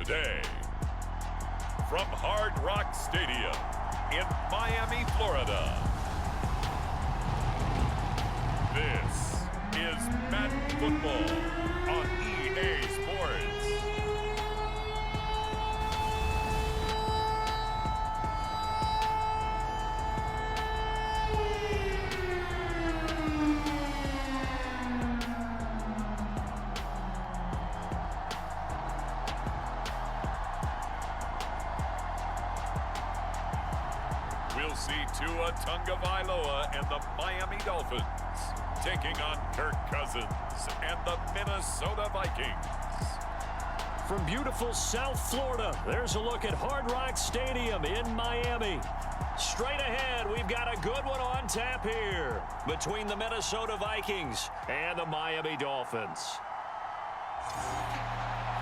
today. From Hard Rock Stadium in Miami, Florida, this is Madden Football on EA Sports. We'll see Tua Tagovailoa and the Miami Dolphins taking on Kirk Cousins and the Minnesota Vikings. From beautiful South Florida, there's a look at Hard Rock Stadium in Miami. Straight ahead, we've got a good one on tap here between the Minnesota Vikings and the Miami Dolphins.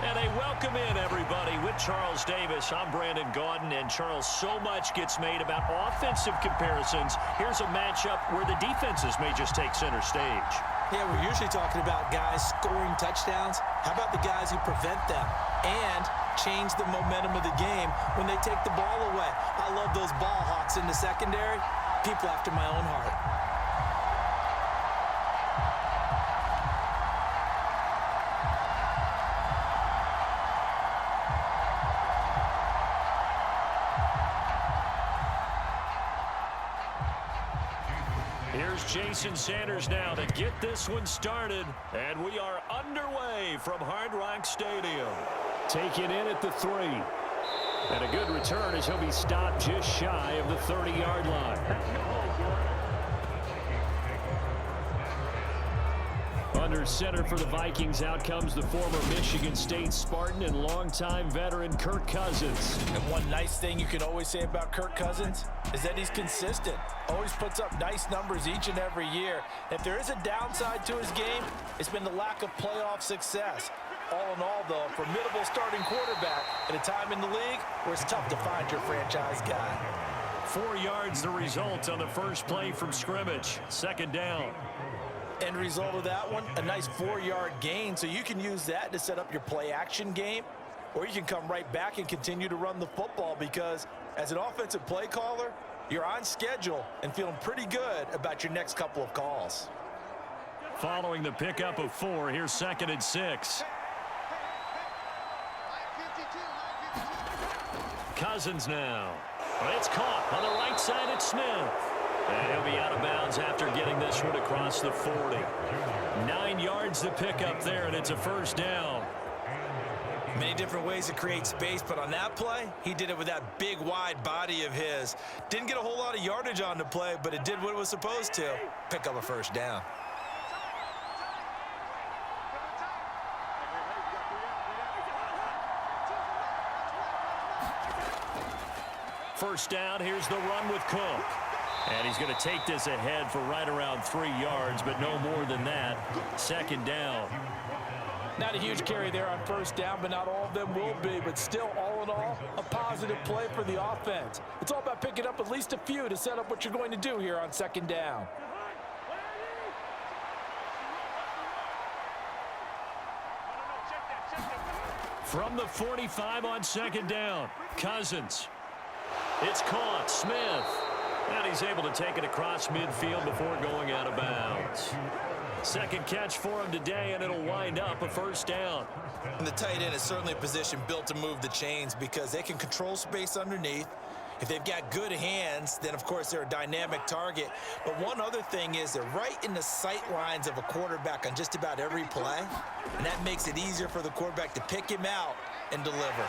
And a welcome in, everybody, with Charles Davis. I'm Brandon Gaudin, and Charles, so much gets made about offensive comparisons. Here's a matchup where the defenses may just take center stage. Yeah, we're usually talking about guys scoring touchdowns. How about the guys who prevent them and change the momentum of the game when they take the ball away? I love those ball hawks in the secondary. People after my own heart. Here's Jason Sanders now to get this one started. And we are underway from Hard Rock Stadium. Taken in at the 3. And a good return as he'll be stopped just shy of the 30-yard line. Under center for the Vikings, out comes the former Michigan State Spartan and longtime veteran Kirk Cousins. And one nice thing you can always say about Kirk Cousins is that he's consistent. Always puts up nice numbers each and every year. If there is a downside to his game, it's been the lack of playoff success. All in all, though, a formidable starting quarterback at a time in the league where it's tough to find your franchise guy. 4 yards the result on the first play from scrimmage. Second down. End result of that one, a nice 4-yard gain, so you can use that to set up your play-action game, or you can come right back and continue to run the football because as an offensive play caller, you're on schedule and feeling pretty good about your next couple of calls. Following the pickup of 4, here's 2nd and 6. Cousins now. It's caught on the right side at Smith. And he'll be out of bounds after getting this one across the 40. 9 yards to pick up there, and it's a first down. Many different ways to create space, but on that play, he did it with that big, wide body of his. Didn't get a whole lot of yardage on the play, but it did what it was supposed to. Pick up a first down. First down, here's the run with Cook. And he's going to take this ahead for right around 3 yards, but no more than that. Second down. Not a huge carry there on first down, but not all of them will be. But still, all in all, a positive play for the offense. It's all about picking up at least a few to set up what you're going to do here on second down. From the 45 on second down, Cousins. It's caught. Smith. And he's able to take it across midfield before going out of bounds. Second catch for him today, and it'll wind up a first down. And the tight end is certainly a position built to move the chains because they can control space underneath. If they've got good hands, then, of course, they're a dynamic target. But one other thing is they're right in the sight lines of a quarterback on just about every play, and that makes it easier for the quarterback to pick him out and deliver.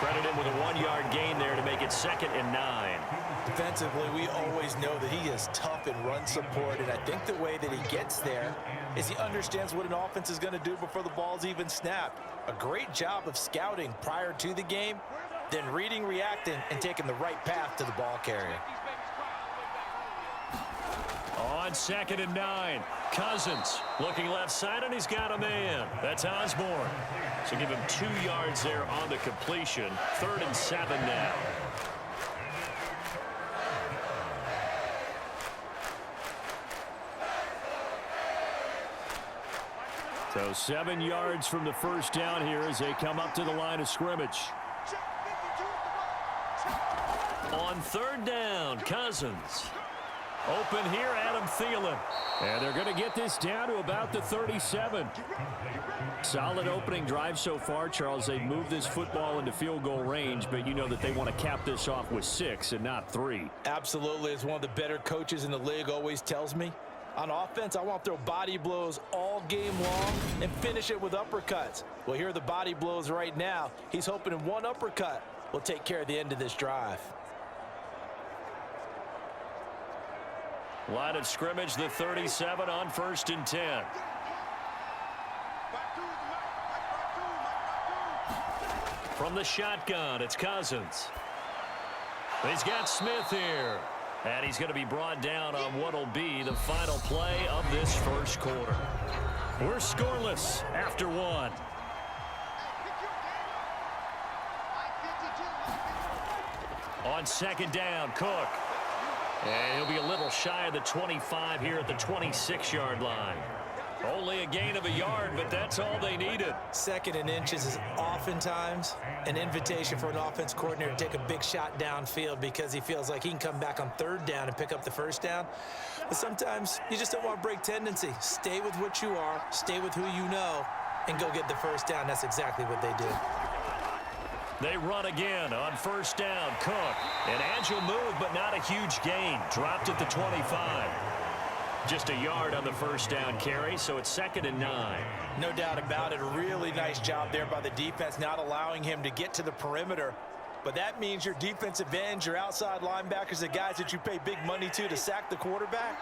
Credit him with a 1-yard gain there to make it 2nd and 9. Defensively, we always know that he is tough in run support, and I think the way that he gets there is he understands what an offense is going to do before the ball's even snapped. A great job of scouting prior to the game, then reading, reacting, and taking the right path to the ball carrier. On 2nd and 9, Cousins looking left side, and he's got a man. That's Osborne. So give him 2 yards there on the completion. 3rd and 7 now. So 7 yards from the first down here as they come up to the line of scrimmage. On third down, Cousins. Open here, Adam Thielen. And they're going to get this down to about the 37. Solid opening drive so far, Charles. They've moved this football into field goal range, but you know that they want to cap this off with 6 and not 3. Absolutely. As one of the better coaches in the league always tells me, on offense, I want to throw body blows all game long and finish it with uppercuts. Well, here are the body blows right now. He's hoping in one uppercut will take care of the end of this drive. Line of scrimmage, the 37 on 1st and 10. From the shotgun, it's Cousins. He's got Smith here. And he's going to be brought down on what will be the final play of this first quarter. We're scoreless after 1. On 2nd down, Cook. And he'll be a little shy of the 25 here at the 26-yard line. Only a gain of a yard, but that's all they needed. 2nd and inches is oftentimes an invitation for an offense coordinator to take a big shot downfield because he feels like he can come back on 3rd down and pick up the 1st down. But sometimes you just don't want to break tendency. Stay with what you are, stay with who you know, and go get the 1st down. That's exactly what they did. They run again on 1st down. Cook, an agile move, but not a huge gain. Dropped at the 25. Just a yard on the 1st down carry, so it's 2nd and 9. No doubt about it. A really nice job there by the defense, not allowing him to get to the perimeter. But that means your defensive ends, your outside linebackers, the guys that you pay big money to sack the quarterback,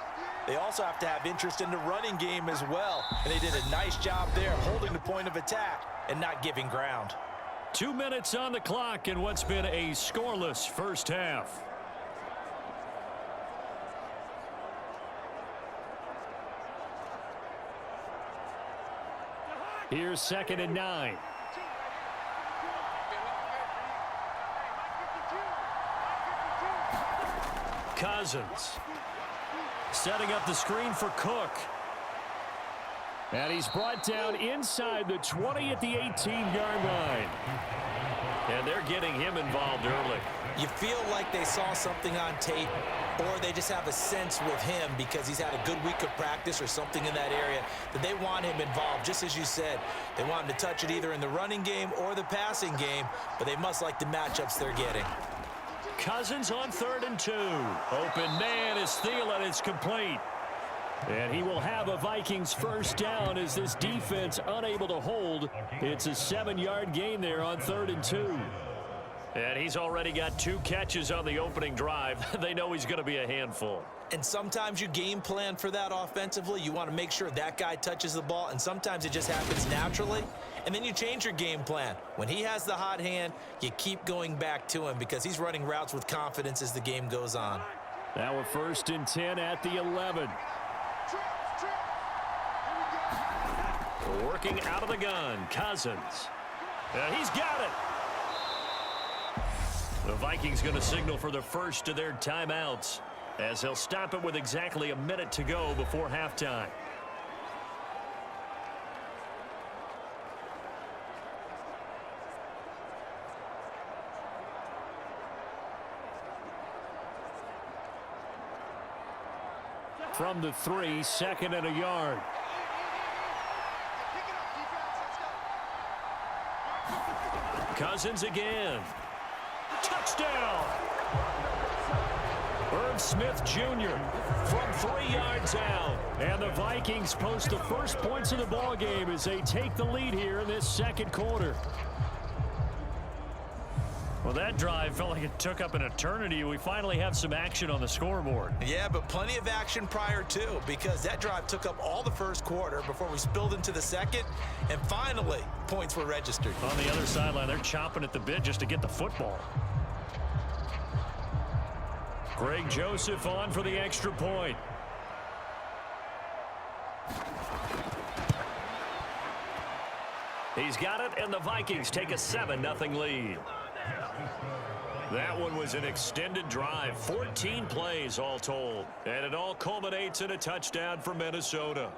they also have to have interest in the running game as well. And they did a nice job there holding the point of attack and not giving ground. 2 minutes on the clock in what's been a scoreless first half. Here's 2nd and 9. Cousins setting up the screen for Cook. And he's brought down inside the 20 at the 18-yard line. And they're getting him involved early. You feel like they saw something on tape, or they just have a sense with him because he's had a good week of practice or something in that area that they want him involved. Just as you said, they want him to touch it either in the running game or the passing game, but they must like the matchups they're getting. Cousins on 3rd and 2. Open man is Thielen. It's complete. And he will have a Vikings 1st down as this defense unable to hold. It's a 7-yard gain there on 3rd and 2. And he's already got 2 catches on the opening drive. They know he's going to be a handful. And sometimes you game plan for that offensively. You want to make sure that guy touches the ball, and sometimes it just happens naturally. And then you change your game plan. When he has the hot hand, you keep going back to him because he's running routes with confidence as the game goes on. Now a 1st and 10 at the 11. Working out of the gun, Cousins. He's got it. The Vikings going to signal for the first of their timeouts as they'll stop it with exactly a minute to go before halftime. From the 3, 2nd and a yard. Cousins again. Touchdown! Irv Smith Jr. from 3 yards out. And the Vikings post the first points of the ball game as they take the lead here in this 2nd quarter. Well, that drive felt like it took up an eternity. We finally have some action on the scoreboard. Yeah, but plenty of action prior to, because that drive took up all the first quarter before we spilled into the 2nd, and finally, points were registered. On the other sideline, they're chomping at the bit just to get the football. Greg Joseph on for the extra point. He's got it, and the Vikings take a 7-0 lead. That one was an extended drive, 14 plays all told, and it all culminates in a touchdown for Minnesota.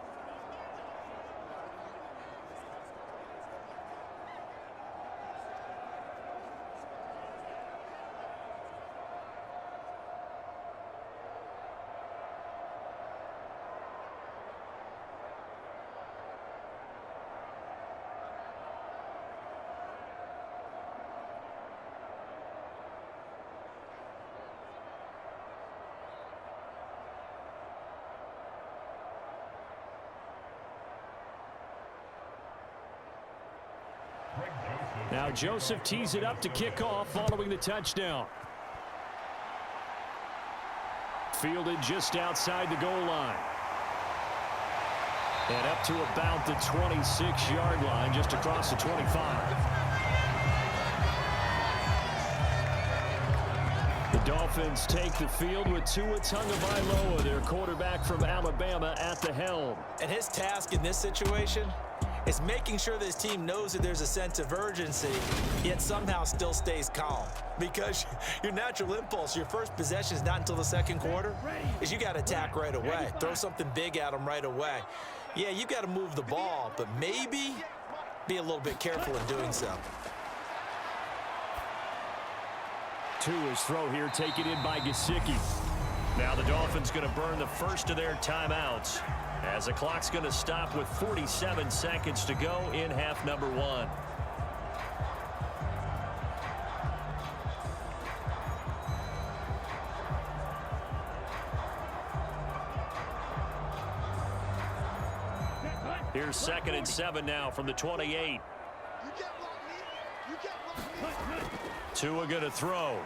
Now Joseph tees it up to kick off following the touchdown. Fielded just outside the goal line. And up to about the 26-yard line, just across the 25. The Dolphins take the field with Tua Tagovailoa, their quarterback from Alabama, at the helm. And his task in this situation is making sure this team knows that there's a sense of urgency, yet somehow still stays calm. Because your natural impulse, your first possession is not until the second quarter, is you got to attack right away. Throw something big at them right away. Yeah, you got to move the ball, but maybe be a little bit careful in doing so. Tua's throw here taken in by Gesicki. Now the Dolphins going to burn the first of their timeouts as the clock's going to stop with 47 seconds to go in half number one. Here's 2nd and 7 now from the 28. Tua going to throw.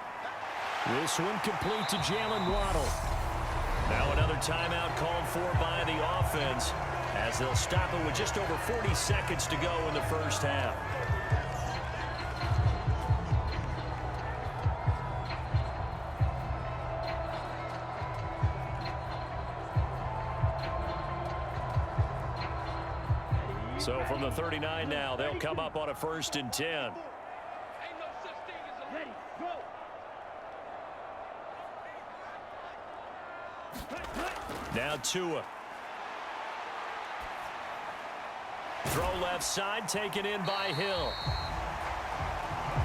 This one complete to Jalen Waddle. Now another timeout called for by the offense as they'll stop it with just over 40 seconds to go in the first half. So from the 39 now, they'll come up on a 1st and 10. Now Tua. Throw left side, taken in by Hill.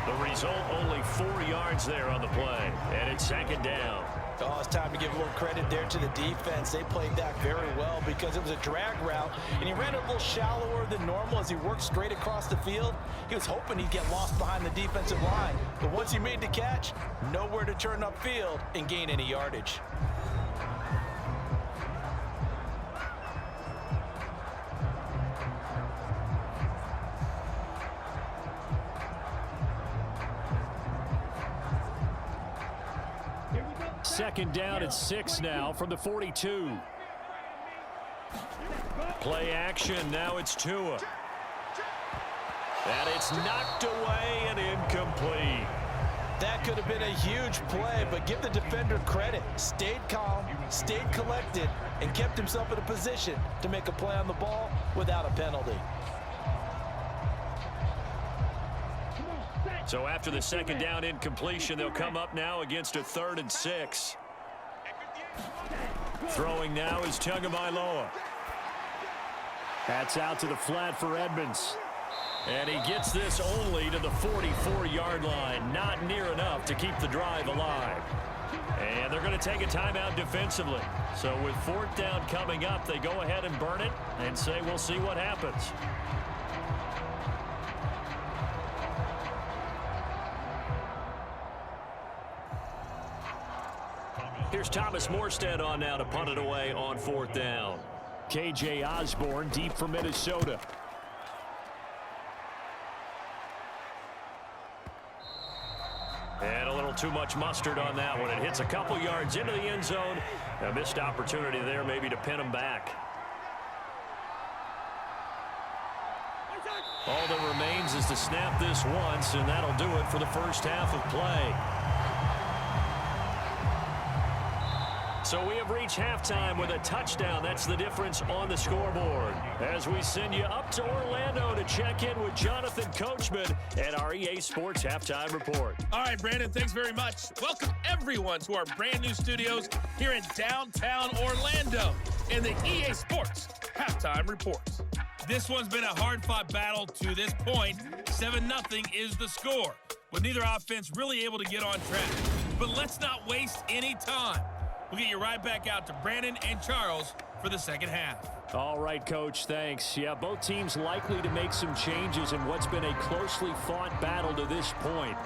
The result, only 4 yards there on the play, and it's 2nd down. Oh, it's time to give a little credit there to the defense. They played that very well because it was a drag route, and he ran it a little shallower than normal as he worked straight across the field. He was hoping he'd get lost behind the defensive line, but once he made the catch, nowhere to turn upfield and gain any yardage. Second down at 6 now from the 42. Play action. Now it's Tua. And it's knocked away and incomplete. That could have been a huge play, but give the defender credit. Stayed calm, stayed collected, and kept himself in a position to make a play on the ball without a penalty. So after the 2nd down incompletion, they'll come up now against a 3rd and 6. Throwing now is Tagovailoa. That's out to the flat for Edmonds. And he gets this only to the 44-yard line. Not near enough to keep the drive alive. And they're going to take a timeout defensively. So with 4th down coming up, they go ahead and burn it and say we'll see what happens. Here's Thomas Morstead on now to punt it away on 4th down. K.J. Osborne deep for Minnesota. And a little too much mustard on that one. It hits a couple yards into the end zone. A missed opportunity there maybe to pin him back. All that remains is to snap this once, and that'll do it for the first half of play. So we have reached halftime with a touchdown. That's the difference on the scoreboard. As we send you up to Orlando to check in with Jonathan Coachman at our EA Sports Halftime Report. All right, Brandon, thanks very much. Welcome, everyone, to our brand new studios here in downtown Orlando in the EA Sports Halftime Report. This one's been a hard-fought battle to this point. 7-0 is the score, with neither offense really able to get on track. But let's not waste any time. We'll get you right back out to Brandon and Charles for the second half. All right, Coach, thanks. Yeah, both teams likely to make some changes in what's been a closely fought battle to this point.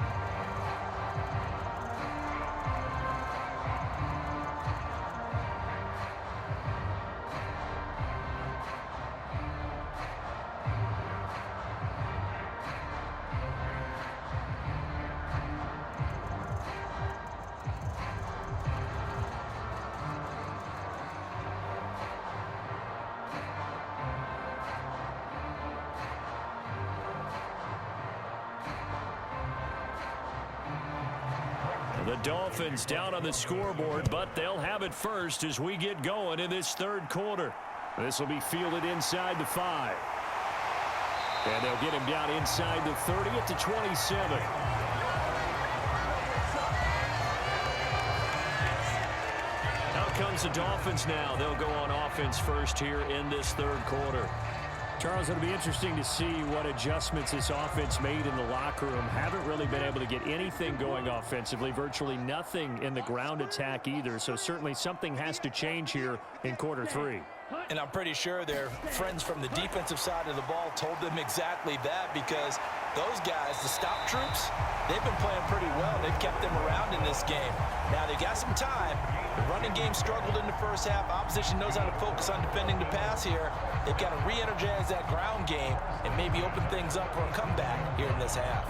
Dolphins down on the scoreboard, but they'll have it first as we get going in this third quarter. This will be fielded inside the 5. And they'll get him down inside the 30 at the 27. Out comes the Dolphins now. They'll go on offense first here in this third quarter. Charles, it'll be interesting to see what adjustments this offense made in the locker room. Haven't really been able to get anything going offensively, virtually nothing in the ground attack either. So certainly something has to change here in quarter 3. And I'm pretty sure their friends from the defensive side of the ball told them exactly that, because those guys, the stop troops, they've been playing pretty well. They've kept them around in this game. Now they've got some time. The running game struggled in the first half. Opposition knows how to focus on defending the pass here. They've got to re-energize that ground game and maybe open things up for a comeback here in this half.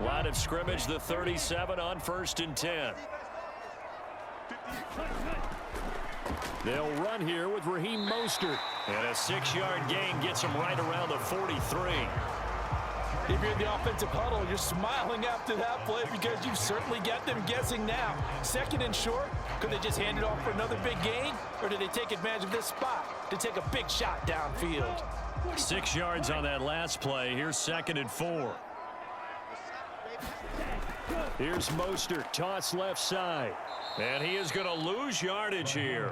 Line of scrimmage, the 37 on 1st and 10. They'll run here with Raheem Mostert. And a 6-yard gain gets him right around the 43. If you're in the offensive huddle, you're smiling after that play because you've certainly got them guessing now. 2nd and short, could they just hand it off for another big gain? Or do they take advantage of this spot to take a big shot downfield? 6 yards on that last play. Here's 2nd and 4. Here's Mostert, toss left side. And he is going to lose yardage here.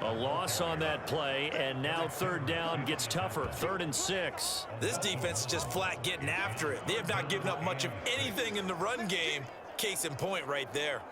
A loss on that play, and now 3rd down gets tougher. 3rd and 6. This defense is just flat getting after it. They have not given up much of anything in the run game. Case in point right there.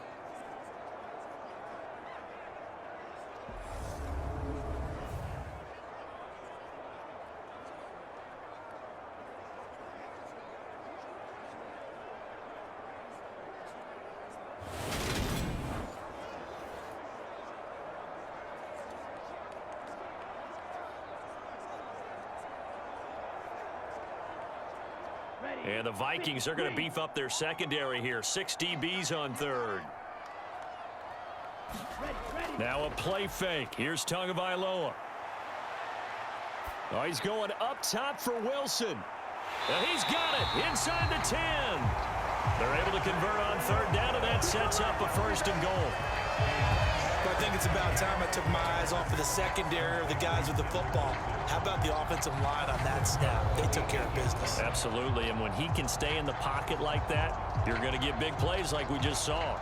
And the Vikings are going to beef up their secondary here. 6 DBs on 3rd. Now a play fake. Here's Tagovailoa. Oh, he's going up top for Wilson. And he's got it inside the 10. They're able to convert on 3rd down, and that sets up a 1st and goal. But I think it's about time I took my eyes off of the secondary or the guys with the football. How about the offensive line on that snap? They took care of business. Absolutely, and when he can stay in the pocket like that, you're going to get big plays like we just saw.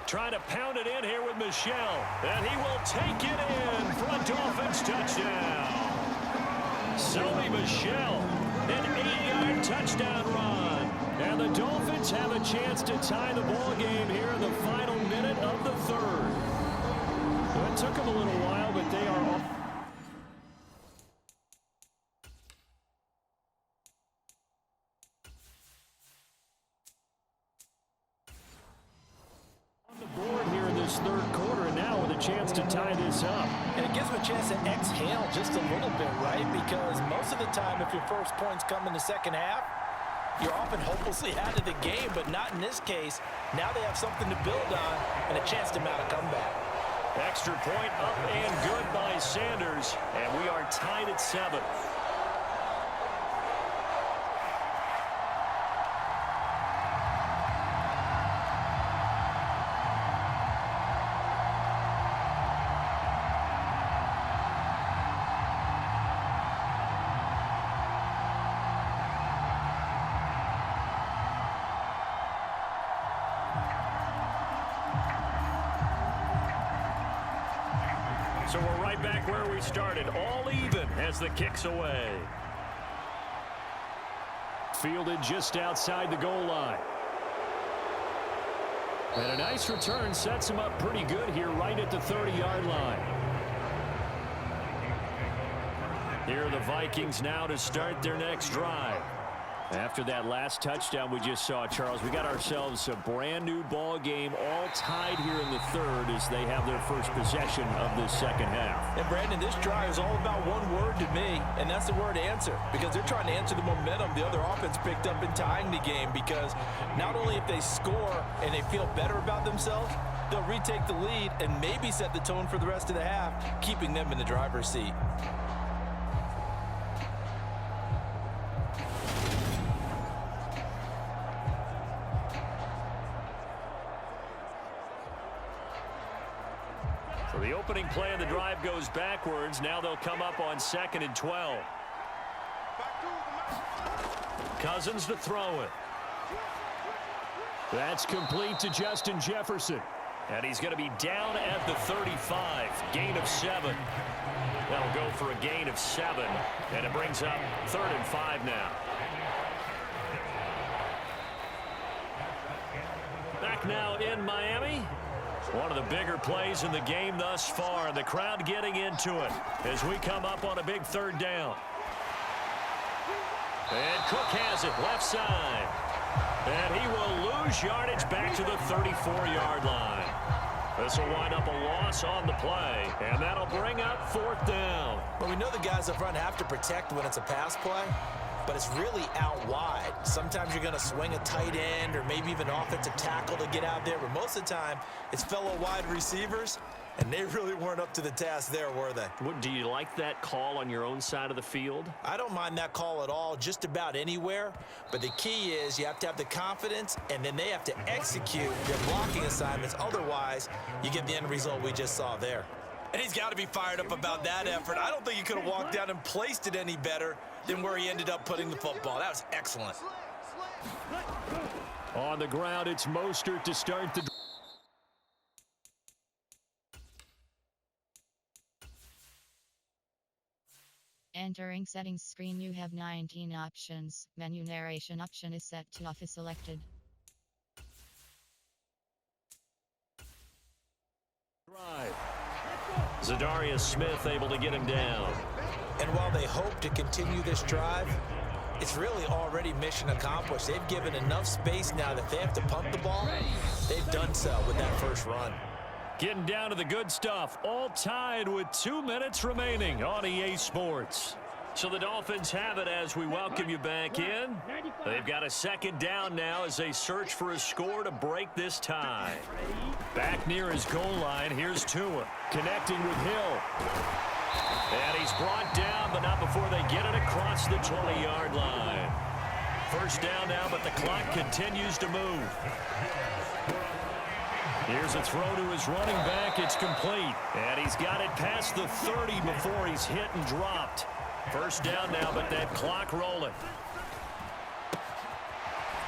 Trying to pound it in here with Michelle. And he will take it in for a Dolphins touchdown. Sony Michel, an 8-yard touchdown run. And the Dolphins have a chance to tie the ball game here in the final minute of the 3rd. It took them a little while, but they are off. Third quarter, and now with a chance to tie this up. And it gives them a chance to exhale just a little bit, right? Because most of the time, if your first points come in the second half, you're often hopelessly out of the game, but not in this case. Now they have something to build on and a chance to mount a comeback. Extra point up and good by Sanders, and we are tied at 7. So we're right back where we started, all even as the kick's away. Fielded just outside the goal line. And a nice return sets him up pretty good here right at the 30-yard line. Here are the Vikings now to start their next drive. After that last touchdown we just saw, Charles, we got ourselves a brand new ball game, all tied here in the third as they have their first possession of this second half. And Brandon, this drive is all about one word to me, and that's the word answer, because they're trying to answer the momentum the other offense picked up in tying the game, because not only if they score and they feel better about themselves, they'll retake the lead and maybe set the tone for the rest of the half, keeping them in the driver's seat. So the opening play of the drive goes backwards. Now they'll come up on 2nd and 12. Cousins to throw it. That's complete to Justin Jefferson. And he's going to be down at the 35. Gain of 7. That'll go for a gain of 7. And it brings up 3rd and 5 now. Back now in Miami. One of the bigger plays in the game thus far. The crowd getting into it as we come up on a big 3rd down. And Cook has it left side. And he will lose yardage back to the 34-yard line. This will wind up a loss on the play, and that'll bring up 4th down. Well, we know the guys up front have to protect when it's a pass play, but it's really out wide. Sometimes you're going to swing a tight end or maybe even offensive tackle to get out there, but most of the time it's fellow wide receivers, and they really weren't up to the task there, were they? Do you like that call on your own side of the field? I don't mind that call at all, just about anywhere, but the key is you have to have the confidence, and then they have to execute their blocking assignments. Otherwise, you get the end result we just saw there. And he's got to be fired up about that effort. I don't think he could have walked down and placed it any better than where he ended up putting the football. That was excellent. On the ground, it's Mostert to start the... Entering settings screen, you have 19 options. Menu narration option is set to off is selected. Drive. Zadarius Smith able to get him down. And while they hope to continue this drive, it's really already mission accomplished. They've given enough space now that if they have to punt the ball, they've done so with that first run. Getting down to the good stuff. All tied with 2 minutes remaining on EA Sports. So the Dolphins have it as we welcome you back in. They've got a 2nd down now as they search for a score to break this tie. Back near his goal line, here's Tua connecting with Hill. And he's brought down, but not before they get it across the 20-yard line. First down now, but the clock continues to move. Here's a throw to his running back. It's complete. And he's got it past the 30 before he's hit and dropped. First down now, but that clock rolling.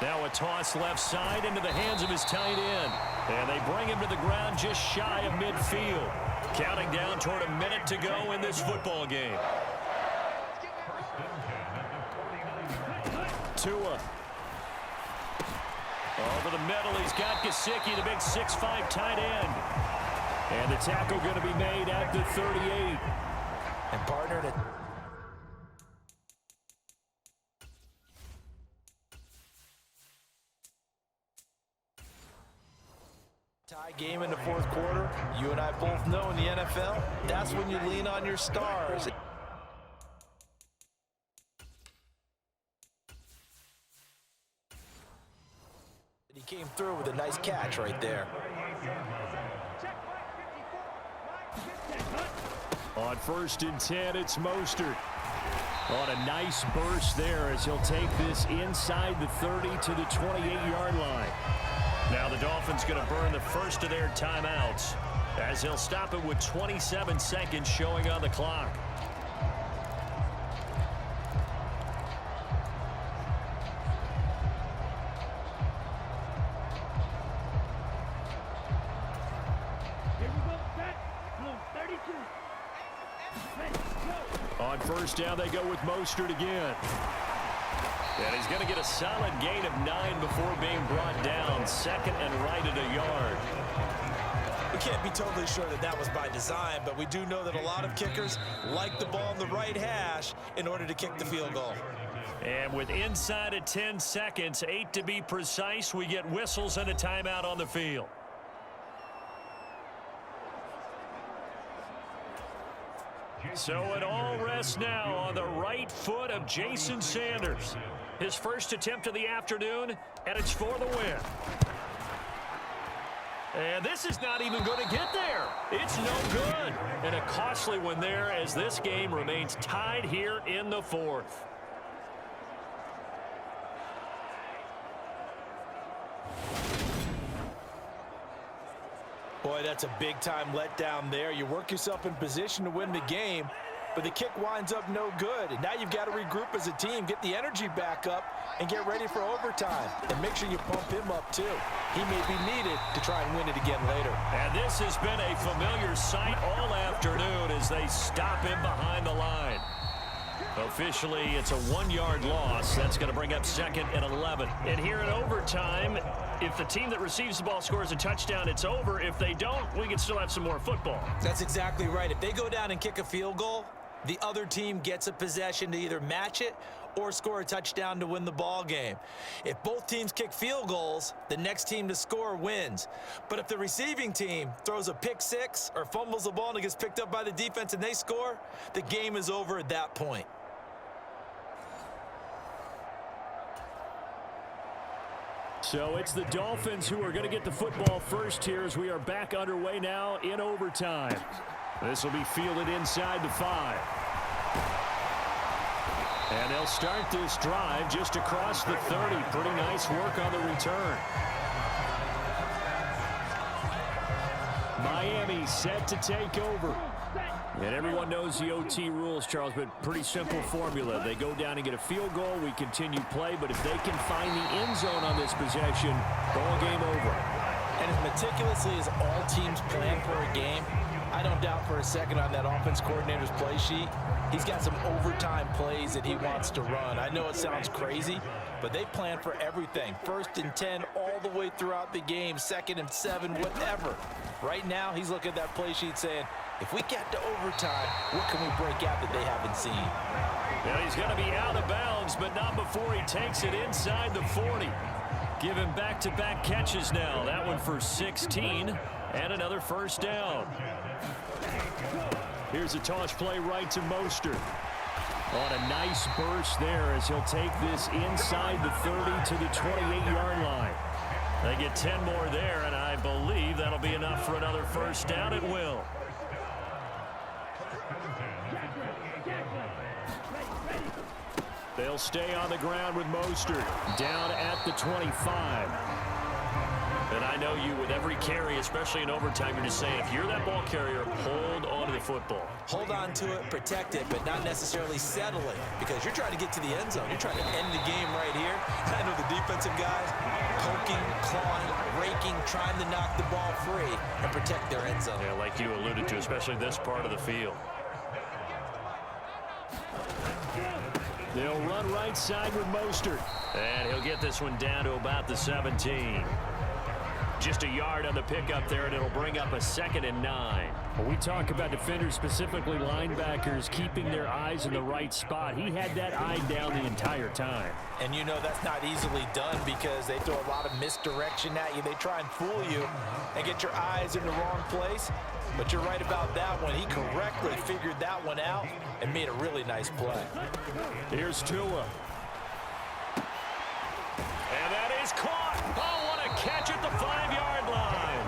Now a toss left side into the hands of his tight end. And they bring him to the ground just shy of midfield. Counting down toward a minute to go in this football game. Tua. Over the middle, he's got Gesicki, the big 6'5" tight end. And the tackle going to be made at the 38. And partner to... tie game in the 4th quarter. You and I both know in the NFL, that's when you lean on your stars. He came through with a nice catch right there. On 1st and 10, it's Mostert. On a nice burst there as he'll take this inside the 30 to the 28-yard line. Now the Dolphins going to burn the first of their timeouts as he'll stop it with 27 seconds showing on the clock. On 1st down, they go with Mostert again. And he's going to get a solid gain of 9 before being brought down. 2nd and right at a yard. We can't be totally sure that that was by design, but we do know that a lot of kickers like the ball in the right hash in order to kick the field goal. And with inside of 10 seconds, 8 to be precise, we get whistles and a timeout on the field. So it all rests now on the right foot of Jason Sanders. His first attempt of the afternoon, and it's for the win. And this is not even going to get there. It's no good. And a costly one there as this game remains tied here in the fourth. Boy, that's a big-time letdown there. You work yourself in position to win the game, but the kick winds up no good. And now you've got to regroup as a team, get the energy back up, and get ready for overtime. And make sure you pump him up, too. He may be needed to try and win it again later. And this has been a familiar sight all afternoon as they stop him behind the line. Officially, it's a 1-yard loss. That's going to bring up second and 11. And here in overtime, if the team that receives the ball scores a touchdown, it's over. If they don't, we can still have some more football. That's exactly right. If they go down and kick a field goal, the other team gets a possession to either match it or score a touchdown to win the ball game. If both teams kick field goals, the next team to score wins. But if the receiving team throws a pick six or fumbles the ball and it gets picked up by the defense and they score, the game is over at that point. So it's the Dolphins who are going to get the football first here as we are back underway now in overtime. This will be fielded inside the 5. And they'll start this drive just across the 30. Pretty nice work on the return. Miami set to take over. And everyone knows the OT rules, Charles, but pretty simple formula. They go down and get a field goal, we continue play, but if they can find the end zone on this possession, ball game over. And as meticulously as all teams plan for a game, I don't doubt for a second on that offense coordinator's play sheet, he's got some overtime plays that he wants to run. I know it sounds crazy, but they plan for everything. 1st and 10 all the way throughout the game, 2nd and 7, whatever. Right now, he's looking at that play sheet saying, if we get to overtime, what can we break out that they haven't seen? Well, he's going to be out of bounds, but not before he takes it inside the 40. Give him back-to-back catches now. That one for 16 and another first down. Here's a toss play right to Mostert. On a nice burst there as he'll take this inside the 30 to the 28-yard line. They get 10 more there, and I believe that'll be enough for another first down. It will. They'll stay on the ground with Mostert down at the 25. And I know you, with every carry, especially in overtime, you're just saying, if you're that ball carrier, hold on to the football. Hold on to it, protect it, but not necessarily settle it, because you're trying to get to the end zone. You're trying to end the game right here. I know the defensive guys poking, clawing, raking, trying to knock the ball free and protect their end zone. Yeah, like you alluded to, especially this part of the field. They'll run right side with Mostert. And he'll get this one down to about the 17. Just a yard on the pickup there, and it'll bring up a 2nd and 9. When we talk about defenders, specifically linebackers, keeping their eyes in the right spot, he had that eye down the entire time. And you know that's not easily done because they throw a lot of misdirection at you. They try and fool you and get your eyes in the wrong place. But you're right about that one. He correctly figured that one out and made a really nice play. Here's Tua. And that is caught. Oh, what a catch at the 5-yard line.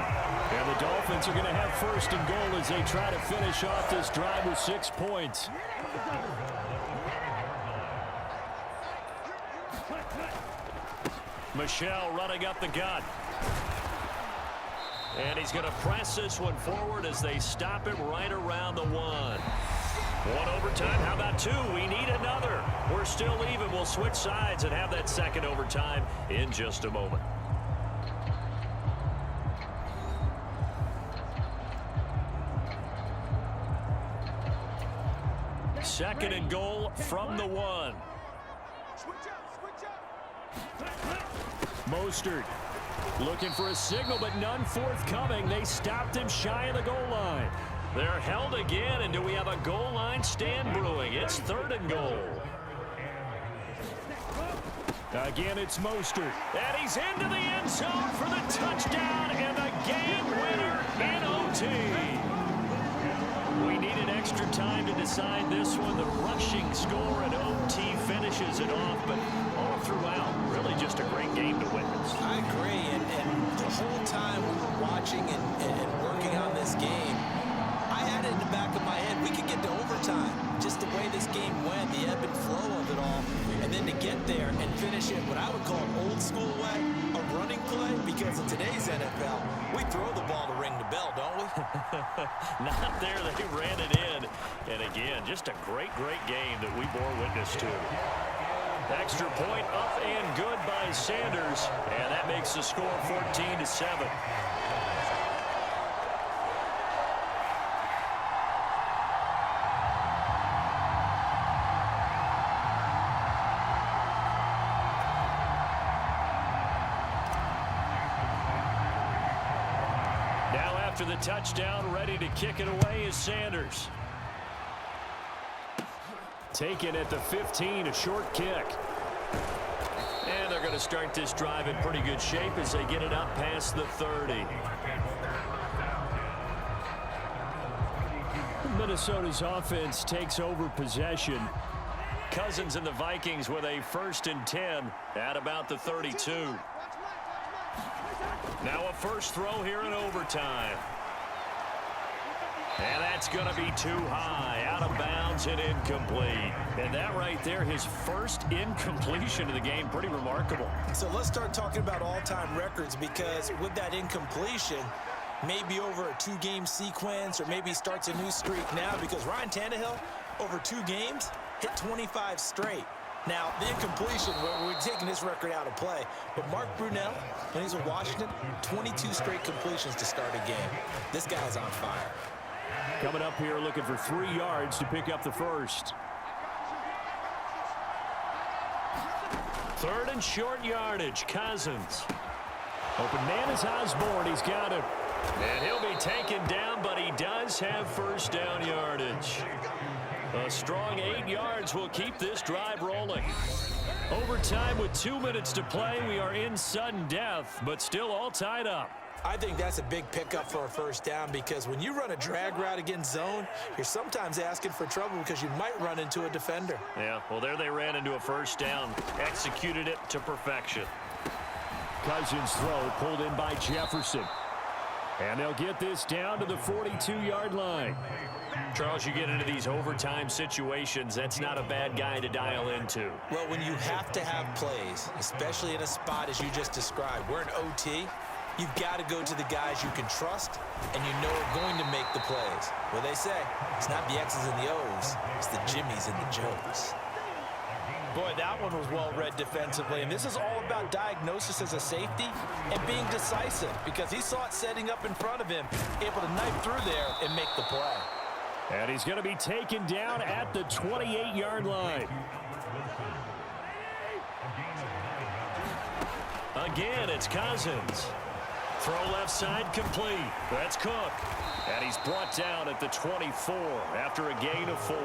And the Dolphins are going to have 1st and goal as they try to finish off this drive with 6 points. Michel running up the gut. And he's going to press this one forward as they stop him right around the 1. 1 overtime. How about 2? We need another. We're still even. We'll switch sides and have that 2nd overtime in just a moment. Second and goal from the 1. Mostert looking for a signal, but none forthcoming. They stopped him shy of the goal line. They're held again, and do we have a goal line stand brewing? It's 3rd and goal. Again, it's Mostert. And he's into the end zone for the touchdown and the game winner in OT. We needed extra time to decide this one. The rushing score at OT finishes it off, but all throughout, really just a great game to witness. I agree, and the whole time we were watching and working on this game, I had it in the back of my head, we could get to overtime. Just the way this game went, the ebb and flow of it all, and then to get there and finish it what I would call an old school way, a running play, because in today's NFL, we throw the ball to ring the bell, don't we? Not there. They ran it in. And again, just a great, great game that we bore witness to. Extra point up and good by Sanders. And that makes the score 14-7. After the touchdown, ready to kick it away is Sanders. Taken at the 15, a short kick. And they're going to start this drive in pretty good shape as they get it up past the 30. Minnesota's offense takes over possession. Cousins and the Vikings with a 1st and 10 at about the 32. Now a first throw here in overtime. And that's going to be too high, out of bounds and incomplete. And that right there, his first incompletion of the game, pretty remarkable. So let's start talking about all-time records, because with that incompletion, maybe over a 2-game sequence, or maybe starts a new streak now, because Ryan Tannehill, over 2 games, hit 25 straight. Now, the incompletion, we're taking this record out of play. But Mark Brunell, when he's in Washington, 22 straight completions to start a game. This guy's on fire. Coming up here looking for 3 yards to pick up the first. 3rd and short yardage, Cousins. Open man is Osborne. He's got it. And he'll be taken down, but he does have first down yardage. A strong 8 yards will keep this drive rolling. Overtime with 2 minutes to play. We are in sudden death, but still all tied up. I think that's a big pickup for a first down, because when you run a drag route against zone, you're sometimes asking for trouble because you might run into a defender. Yeah, well, there they ran into a first down. Executed it to perfection. Cousins' throw pulled in by Jefferson. And they'll get this down to the 42-yard line. Charles, you get into these overtime situations, that's not a bad guy to dial into. Well, when you have to have plays, especially in a spot as you just described, we're in OT, you've got to go to the guys you can trust and you know are going to make the plays. Well, they say, it's not the X's and the O's, it's the Jimmies and the Joes. Boy, that one was well read defensively, and this is all about diagnosis as a safety and being decisive, because he saw it setting up in front of him, able to knife through there and make the play. And he's going to be taken down at the 28-yard line. Again, it's Cousins. Throw left side complete. That's Cook. And he's brought down at the 24 after a gain of 4.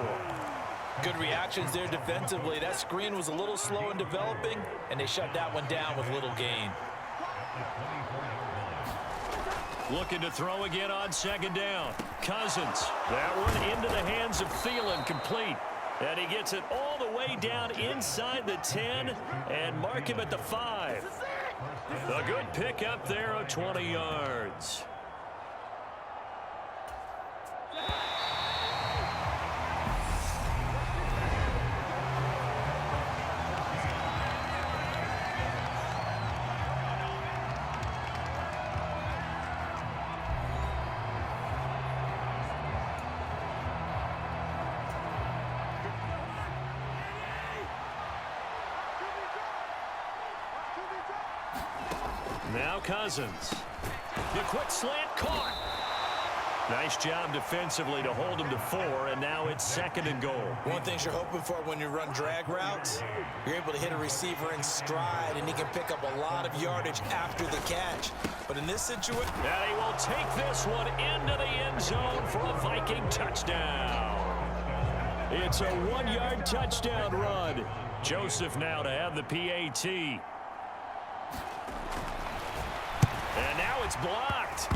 Good reactions there defensively. That screen was a little slow in developing, and they shut that one down with little gain. Looking to throw again on 2nd down. Cousins. That one into the hands of Thielen, complete. And he gets it all the way down inside the 10 and mark him at the 5. A good pick up there of 20 yards. Now Cousins. The quick slant caught. Nice job defensively to hold him to 4, and now it's 2nd and goal. One thing you're hoping for when you run drag routes, you're able to hit a receiver in stride, and he can pick up a lot of yardage after the catch. But in this situation... And he will take this one into the end zone for a Viking touchdown. It's a 1-yard touchdown run. Joseph now to have the PAT. And now it's blocked.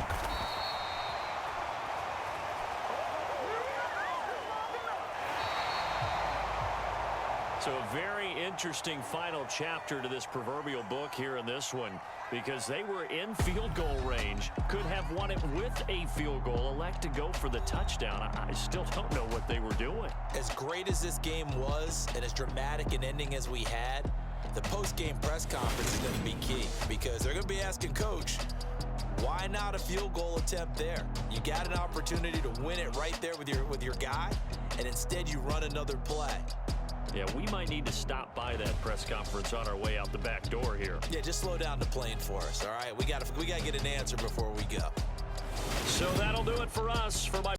So a very interesting final chapter to this proverbial book here in this one, because they were in field goal range, could have won it with a field goal, elect to go for the touchdown. I still don't know what they were doing. As great as this game was and as dramatic an ending as we had, the post-game press conference is going to be key, because they're going to be asking Coach, why not a field goal attempt there? You got an opportunity to win it right there with your guy, and instead you run another play. Yeah, we might need to stop by that press conference on our way out the back door here. Yeah, just slow down the plane for us, all right? We got to get an answer before we go. So that'll do it for us. For my